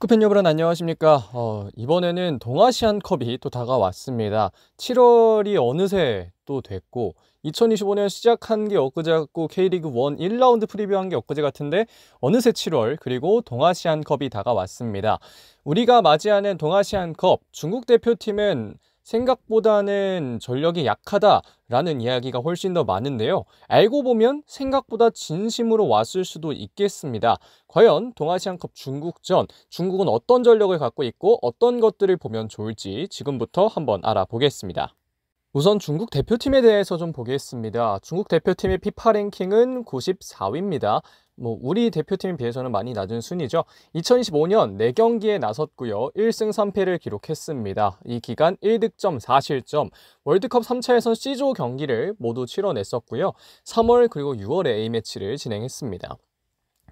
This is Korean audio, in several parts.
축구팬 여러분 안녕하십니까. 이번에는 동아시안컵이 또 다가왔습니다. 7월이 어느새 또 됐고 2025년 시작한 게 엊그제 같고 K리그 1 1라운드 프리뷰한 게 엊그제 같은데 어느새 7월 그리고 동아시안컵이 다가왔습니다. 우리가 맞이하는 동아시안컵 중국 대표팀은 생각보다는 전력이 약하다라는 이야기가 훨씬 더 많은데요. 알고 보면 생각보다 진심으로 왔을 수도 있겠습니다. 과연 동아시안컵 중국전, 중국은 어떤 전력을 갖고 있고 어떤 것들을 보면 좋을지 지금부터 한번 알아보겠습니다. 우선 중국 대표팀에 대해서 좀 보겠습니다. 중국 대표팀의 피파 랭킹은 94위입니다. 우리 대표팀에 비해서는 많이 낮은 순위죠. 2025년 4경기에 나섰고요. 1승 3패를 기록했습니다. 이 기간 1득점 4실점, 월드컵 3차 예선 C조 경기를 모두 치러냈었고요. 3월 그리고 6월에 A매치를 진행했습니다.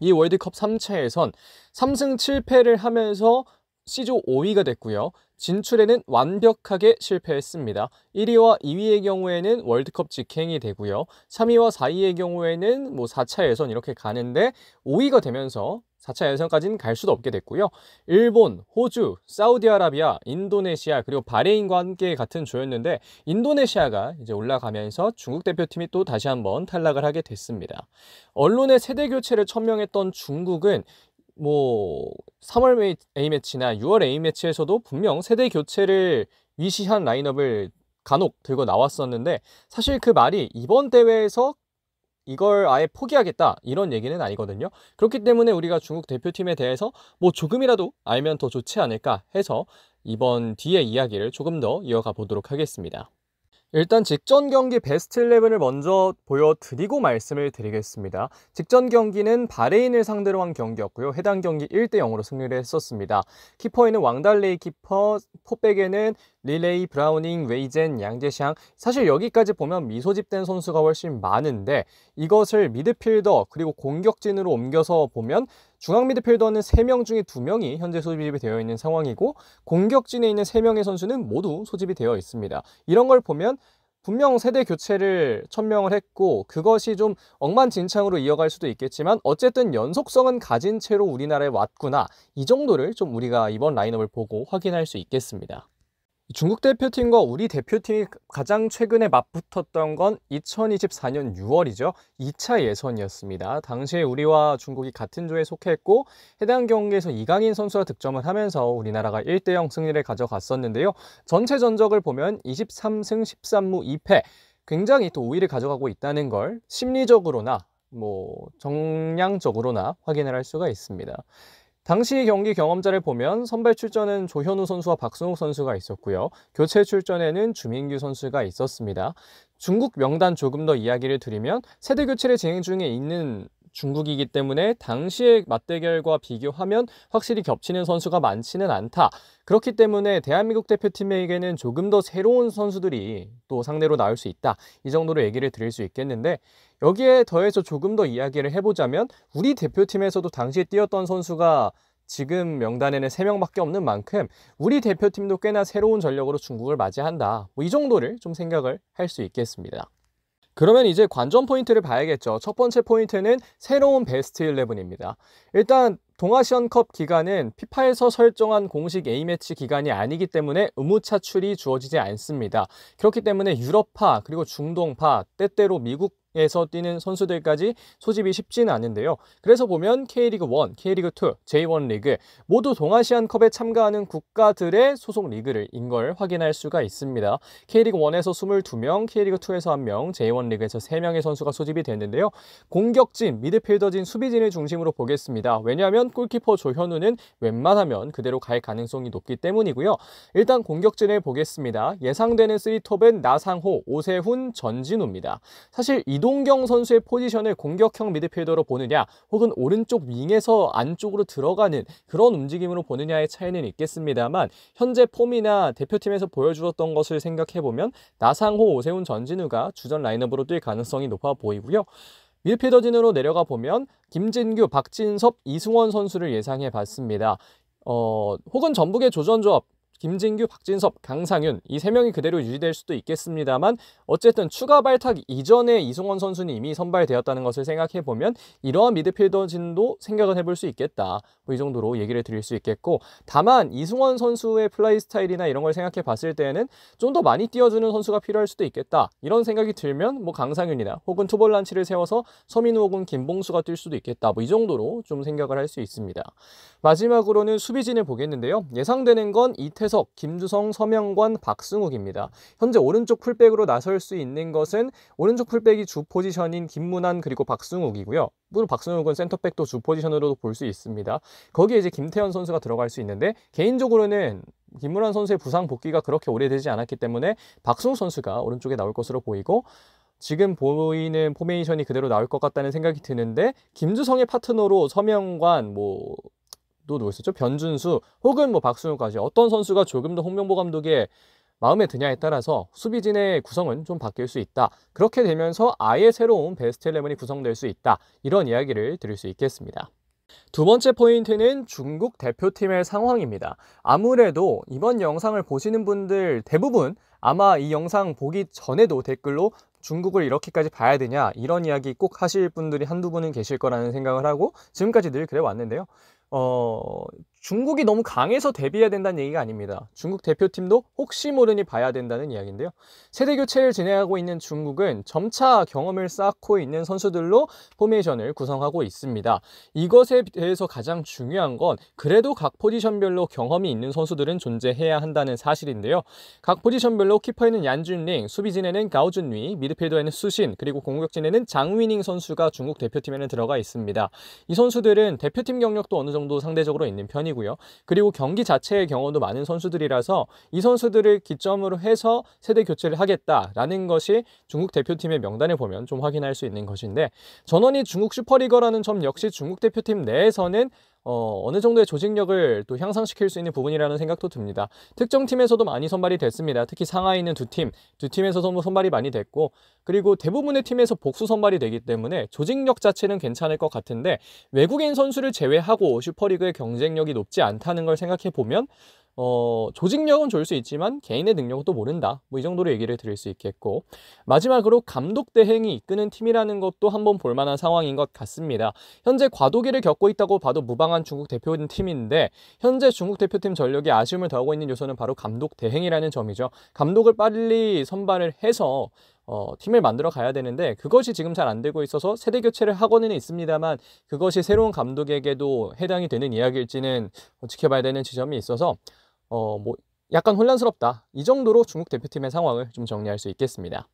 이 월드컵 3차 예선 3승 7패를 하면서 C조 5위가 됐고요. 진출에는 완벽하게 실패했습니다. 1위와 2위의 경우에는 월드컵 직행이 되고요. 3위와 4위의 경우에는 4차 예선 이렇게 가는데 5위가 되면서 4차 예선까지는 갈 수도 없게 됐고요. 일본, 호주, 사우디아라비아, 인도네시아 그리고 바레인과 함께 같은 조였는데 인도네시아가 이제 올라가면서 중국 대표팀이 또 다시 한번 탈락을 하게 됐습니다. 언론의 세대 교체를 천명했던 중국은 3월 A매치나 6월 A매치에서도 분명 세대 교체를 위시한 라인업을 간혹 들고 나왔었는데 사실 그 말이 이번 대회에서 이걸 아예 포기하겠다 이런 얘기는 아니거든요. 그렇기 때문에 우리가 중국 대표팀에 대해서 조금이라도 알면 더 좋지 않을까 해서 이번 뒤의 이야기를 조금 더 이어가 보도록 하겠습니다. 일단 직전 경기 베스트 11을 먼저 보여드리고 말씀을 드리겠습니다. 직전 경기는 바레인을 상대로 한 경기였고요. 해당 경기 1대 0으로 승리를 했었습니다. 키퍼에는 왕달레이 키퍼, 포백에는 릴레이, 브라우닝, 웨이젠, 양재샹. 사실 여기까지 보면 미소집된 선수가 훨씬 많은데 이것을 미드필더 그리고 공격진으로 옮겨서 보면 중앙 미드필더는 3명 중에 2명이 현재 소집이 되어 있는 상황이고 공격진에 있는 3명의 선수는 모두 소집이 되어 있습니다. 이런 걸 보면 분명 세대 교체를 천명을 했고 그것이 좀 엉망진창으로 이어갈 수도 있겠지만 어쨌든 연속성은 가진 채로 우리나라에 왔구나. 이 정도를 좀 우리가 이번 라인업을 보고 확인할 수 있겠습니다. 중국 대표팀과 우리 대표팀이 가장 최근에 맞붙었던 건 2024년 6월이죠. 2차 예선이었습니다. 당시에 우리와 중국이 같은 조에 속했고 해당 경기에서 이강인 선수가 득점을 하면서 우리나라가 1대 0 승리를 가져갔었는데요. 전체 전적을 보면 23승 13무 2패 굉장히 또 우위를 가져가고 있다는 걸 심리적으로나 정량적으로나 확인을 할 수가 있습니다. 당시 경기 경험자를 보면 선발 출전은 조현우 선수와 박승욱 선수가 있었고요. 교체 출전에는 주민규 선수가 있었습니다. 중국 명단 조금 더 이야기를 드리면 세대 교체를 진행 중에 있는 중국이기 때문에 당시의 맞대결과 비교하면 확실히 겹치는 선수가 많지는 않다. 그렇기 때문에 대한민국 대표팀에게는 조금 더 새로운 선수들이 또 상대로 나올 수 있다. 이 정도로 얘기를 드릴 수 있겠는데 여기에 더해서 조금 더 이야기를 해보자면 우리 대표팀에서도 당시에 뛰었던 선수가 지금 명단에는 3명밖에 없는 만큼 우리 대표팀도 꽤나 새로운 전력으로 중국을 맞이한다. 이 정도를 좀 생각을 할 수 있겠습니다. 그러면 이제 관전 포인트를 봐야겠죠. 첫 번째 포인트는 새로운 베스트 11입니다. 일단 동아시안컵 기간은 피파에서 설정한 공식 A매치 기간이 아니기 때문에 의무 차출이 주어지지 않습니다. 그렇기 때문에 유럽파 그리고 중동파 때때로 미국에서 뛰는 선수들까지 소집이 쉽지는 않은데요. 그래서 보면 K리그 1, K리그 2, J1 리그 모두 동아시안컵에 참가하는 국가들의 소속 리그인 걸 확인할 수가 있습니다. K리그 1에서 22명, K리그 2에서 1명, J1 리그에서 3명의 선수가 소집이 됐는데요. 공격진, 미드필더진, 수비진을 중심으로 보겠습니다. 왜냐하면 골키퍼 조현우는 웬만하면 그대로 갈 가능성이 높기 때문이고요. 일단 공격진을 보겠습니다. 예상되는 3톱은 나상호, 오세훈, 전진우입니다. 사실 이동경 선수의 포지션을 공격형 미드필더로 보느냐 혹은 오른쪽 윙에서 안쪽으로 들어가는 그런 움직임으로 보느냐의 차이는 있겠습니다만 현재 폼이나 대표팀에서 보여주었던 것을 생각해보면 나상호, 오세훈, 전진우가 주전 라인업으로 뛸 가능성이 높아 보이고요. 미드필더진으로 내려가 보면 김진규, 박진섭, 이승원 선수를 예상해 봤습니다. 혹은 전북의 조전조합 김진규, 박진섭, 강상윤 이 3명이 그대로 유지될 수도 있겠습니다만 어쨌든 추가 발탁 이전에 이승원 선수는 이미 선발되었다는 것을 생각해보면 이러한 미드필더진도 생각을 해볼 수 있겠다. 뭐 이 정도로 얘기를 드릴 수 있겠고, 다만 이승원 선수의 플레이 스타일이나 이런 걸 생각해 봤을 때는 좀 더 많이 띄워주는 선수가 필요할 수도 있겠다. 이런 생각이 들면 뭐 강상윤이나 혹은 투볼란치를 세워서 서민우 혹은 김봉수가 뛸 수도 있겠다. 뭐 이 정도로 좀 생각을 할 수 있습니다. 마지막으로는 수비진을 보겠는데요. 예상되는 건 이태석, 김주성, 서명관, 박승욱입니다. 현재 오른쪽 풀백으로 나설 수 있는 것은 오른쪽 풀백이 주 포지션인 김문환 그리고 박승욱이고요. 물론 박승욱은 센터백도 주 포지션으로도 볼 수 있습니다. 거기에 이제 김태현 선수가 들어갈 수 있는데, 개인적으로는 김문환 선수의 부상 복귀가 그렇게 오래되지 않았기 때문에 박승욱 선수가 오른쪽에 나올 것으로 보이고, 지금 보이는 포메이션이 그대로 나올 것 같다는 생각이 드는데, 김주성의 파트너로 서명관, 또 누구 있었죠? 변준수 혹은 뭐 박승욱까지 어떤 선수가 조금 더 홍명보 감독의 마음에 드냐에 따라서 수비진의 구성은 좀 바뀔 수 있다. 그렇게 되면서 아예 새로운 베스트 11이 구성될 수 있다. 이런 이야기를 드릴 수 있겠습니다. 두 번째 포인트는 중국 대표팀의 상황입니다. 아무래도 이번 영상을 보시는 분들 대부분 아마 이 영상 보기 전에도 댓글로 중국을 이렇게까지 봐야 되냐 이런 이야기 꼭 하실 분들이 한두 분은 계실 거라는 생각을 하고 지금까지 늘 그래 왔는데요. 중국이 너무 강해서 대비해야 된다는 얘기가 아닙니다. 중국 대표팀도 혹시 모르니 봐야 된다는 이야기인데요. 세대 교체를 진행하고 있는 중국은 점차 경험을 쌓고 있는 선수들로 포메이션을 구성하고 있습니다. 이것에 대해서 가장 중요한 건 그래도 각 포지션별로 경험이 있는 선수들은 존재해야 한다는 사실인데요. 각 포지션별로 키퍼에는 얀준링, 수비진에는 가오준위, 미드필더에는 수신, 그리고 공격진에는 장위닝 선수가 중국 대표팀에는 들어가 있습니다. 이 선수들은 대표팀 경력도 어느 정도 상대적으로 있는 편이고요. 그리고 경기 자체의 경험도 많은 선수들이라서 이 선수들을 기점으로 해서 세대 교체를 하겠다라는 것이 중국 대표팀의 명단을 보면 좀 확인할 수 있는 것인데, 전원이 중국 슈퍼리거라는 점 역시 중국 대표팀 내에서는 어느 정도의 조직력을 또 향상시킬 수 있는 부분이라는 생각도 듭니다. 특정 팀에서도 많이 선발이 됐습니다. 특히 상하이 있는 두 팀에서도 선발이 많이 됐고, 그리고 대부분의 팀에서 복수 선발이 되기 때문에 조직력 자체는 괜찮을 것 같은데, 외국인 선수를 제외하고 슈퍼리그의 경쟁력이 높지 않다는 걸 생각해 보면 조직력은 좋을 수 있지만 개인의 능력은 또 모른다. 뭐 이 정도로 얘기를 드릴 수 있겠고, 마지막으로 감독 대행이 이끄는 팀이라는 것도 한번 볼만한 상황인 것 같습니다. 현재 과도기를 겪고 있다고 봐도 무방한 중국 대표팀인데, 현재 중국 대표팀 전력에 아쉬움을 더하고 있는 요소는 바로 감독 대행이라는 점이죠. 감독을 빨리 선발을 해서 팀을 만들어 가야 되는데 그것이 지금 잘 안 되고 있어서 세대 교체를 하고는 있습니다만 그것이 새로운 감독에게도 해당이 되는 이야기일지는 지켜봐야 되는 지점이 있어서 약간 혼란스럽다. 이 정도로 중국 대표팀의 상황을 좀 정리할 수 있겠습니다.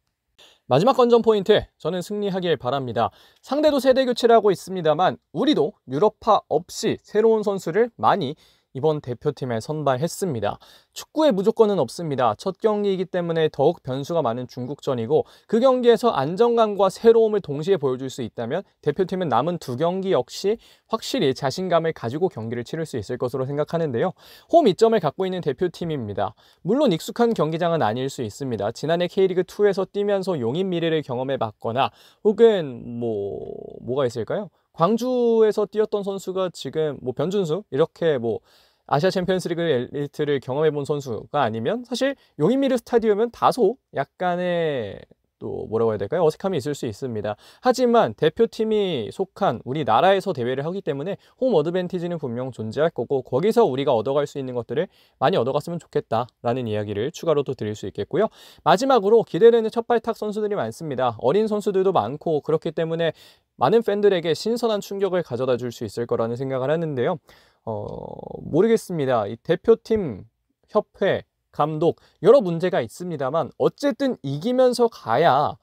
마지막 관전 포인트, 저는 승리하길 바랍니다. 상대도 세대 교체를 하고 있습니다만 우리도 유럽파 없이 새로운 선수를 많이 이번 대표팀에 선발했습니다. 축구에 무조건은 없습니다. 첫 경기이기 때문에 더욱 변수가 많은 중국전이고, 그 경기에서 안정감과 새로움을 동시에 보여줄 수 있다면 대표팀은 남은 두 경기 역시 확실히 자신감을 가지고 경기를 치를 수 있을 것으로 생각하는데요. 홈 이점을 갖고 있는 대표팀입니다. 물론 익숙한 경기장은 아닐 수 있습니다. 지난해 K리그2에서 뛰면서 용인 미래를 경험해봤거나 혹은 뭐가 있을까요? 광주에서 뛰었던 선수가 지금 변준수 이렇게 아시아 챔피언스리그 엘리트를 경험해본 선수가 아니면 사실 용인미르 스타디움은 다소 약간의 또 뭐라고 해야 될까요? 어색함이 있을 수 있습니다. 하지만 대표팀이 속한 우리나라에서 대회를 하기 때문에 홈 어드밴티지는 분명 존재할 거고, 거기서 우리가 얻어갈 수 있는 것들을 많이 얻어갔으면 좋겠다라는 이야기를 추가로 또 드릴 수 있겠고요. 마지막으로 기대되는 첫발탁 선수들이 많습니다. 어린 선수들도 많고 그렇기 때문에 많은 팬들에게 신선한 충격을 가져다 줄 수 있을 거라는 생각을 하는데요. 모르겠습니다. 이 대표팀, 협회, 감독 여러 문제가 있습니다만 어쨌든 이기면서 가야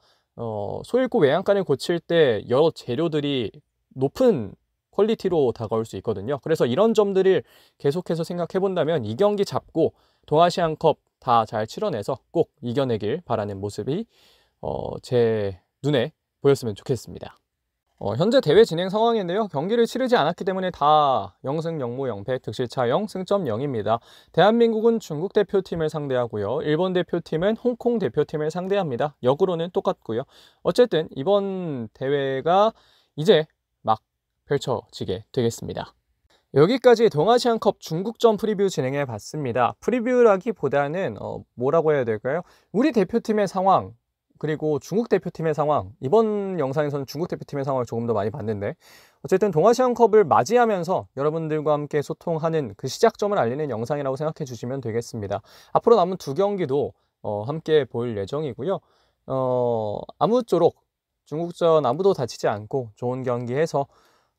소잃고 외양간을 고칠 때 여러 재료들이 높은 퀄리티로 다가올 수 있거든요. 그래서 이런 점들을 계속해서 생각해 본다면 이 경기 잡고 동아시안컵 다 잘 치러내서 꼭 이겨내길 바라는 모습이 제 눈에 보였으면 좋겠습니다. 현재 대회 진행 상황인데요. 경기를 치르지 않았기 때문에 다 0승 0무 0패, 득실차 0, 승점 0입니다. 대한민국은 중국 대표팀을 상대하고요. 일본 대표팀은 홍콩 대표팀을 상대합니다. 역으로는 똑같고요. 어쨌든 이번 대회가 이제 막 펼쳐지게 되겠습니다. 여기까지 동아시안컵 중국전 프리뷰 진행해 봤습니다. 프리뷰라기보다는 뭐라고 해야 될까요? 우리 대표팀의 상황, 그리고 중국 대표팀의 상황, 이번 영상에서는 중국 대표팀의 상황을 조금 더 많이 봤는데, 어쨌든 동아시안컵을 맞이하면서 여러분들과 함께 소통하는 그 시작점을 알리는 영상이라고 생각해 주시면 되겠습니다. 앞으로 남은 두 경기도 함께 볼 예정이고요. 아무쪼록 중국전 아무도 다치지 않고 좋은 경기해서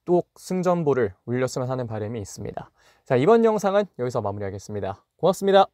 또 승전보를 울렸으면 하는 바람이 있습니다. 자, 이번 영상은 여기서 마무리하겠습니다. 고맙습니다.